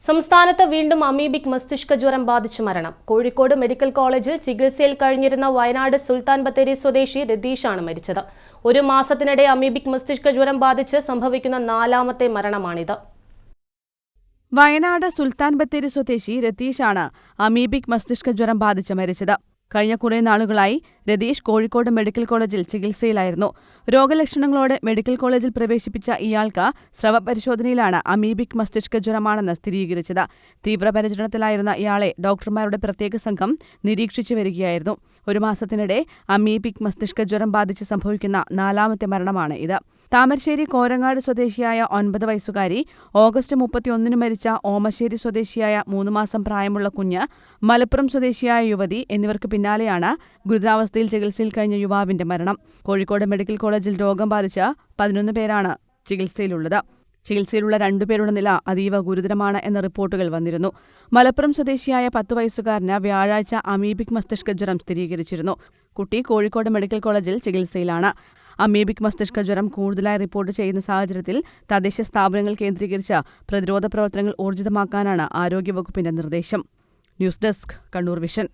സംസ്ഥാനത്ത് വീണ്ടും അമീബിക് മസ്തിഷ്ക ജ്വരം ബാധിച്ച് മരണം. കോഴിക്കോട് മെഡിക്കൽ കോളേജിൽ ചികിത്സയിൽ കഴിഞ്ഞിരുന്ന വയനാട് സുൽത്താൻ ബത്തേരി സ്വദേശി രതീഷാണ് മരിച്ചത്. ഒരു മാസത്തിനിടെ അമീബിക് മസ്തിഷ്ക ജ്വരം ബാധിച്ച് സംഭവിക്കുന്ന 4ാമത്തെ മരണമാണിത്. വയനാട് സുൽത്താൻ ബത്തേരി സ്വദേശി രതീഷാണ് അമീബിക് മസ്തിഷ്ക ജ്വരം ബാധിച്ച് മരിച്ചത്. കഴിഞ്ഞ കുറേ നാളുകളായി രതീഷ് കോഴിക്കോട് മെഡിക്കൽ കോളേജിൽ ചികിത്സയിലായിരുന്നു. രോഗലക്ഷണങ്ങളോടെ മെഡിക്കൽ കോളേജിൽ പ്രവേശിപ്പിച്ച ഇയാൾക്ക് സ്രവപരിശോധനയിലാണ് അമീബിക് മസ്തിഷ്ക ജ്വരമാണെന്ന് സ്ഥിരീകരിച്ചത്. തീവ്രപരിചരണത്തിലായിരുന്ന ഇയാളെ ഡോക്ടർമാരുടെ പ്രത്യേക സംഘം നിരീക്ഷിച്ചു വരികയായിരുന്നു. ഒരു മാസത്തിനിടെ അമീബിക് മസ്തിഷ്ക ജ്വരം ബാധിച്ച് സംഭവിക്കുന്ന 4ാമത്തെ മരണമാണ് ഇത്. താമരശ്ശേരി കോരങ്ങാട് സ്വദേശിയായ 9 വയസ്സുകാരി, ഓഗസ്റ്റ് 31 മരിച്ച ഓമശ്ശേരി സ്വദേശിയായ 3 മാസം പ്രായമുള്ള കുഞ്ഞ്, മലപ്പുറം സ്വദേശിയായ യുവതി എന്നിവർക്ക് പിന്നാലെയാണ് ഗുരുതരാവസ്ഥയിൽ ചികിത്സയിൽ കഴിഞ്ഞ യുവാവിന്റെ മരണം. കോഴിക്കോട് മെഡിക്കൽ കോളേജിൽ രോഗം ബാധിച്ച 11 പേരാണ് ചികിത്സയിലുള്ളത്. ചികിത്സയിലുള്ള 2 പേരുടെ നില അതീവ ഗുരുതരമാണ് എന്ന റിപ്പോർട്ടുകൾ വന്നിരുന്നു. മലപ്പുറം സ്വദേശിയായ 10 വയസ്സുകാരന് വ്യാഴാഴ്ച അമീബിക് മസ്തിഷ്ക ജ്വരം സ്ഥിരീകരിച്ചിരുന്നു. കുട്ടി കോഴിക്കോട് മെഡിക്കൽ കോളേജിൽ ചികിത്സയിലാണ്. അമീബിക് മസ്തിഷ്ക ജ്വരം കൂടുതലായി റിപ്പോർട്ട് ചെയ്യുന്ന സാഹചര്യത്തിൽ തദ്ദേശ സ്ഥാപനങ്ങൾ കേന്ദ്രീകരിച്ച് പ്രതിരോധ പ്രവർത്തനങ്ങൾ ഊർജിതമാക്കാനാണ് ആരോഗ്യവകുപ്പിന്റെ നിർദ്ദേശം. News desk, Kannur vision.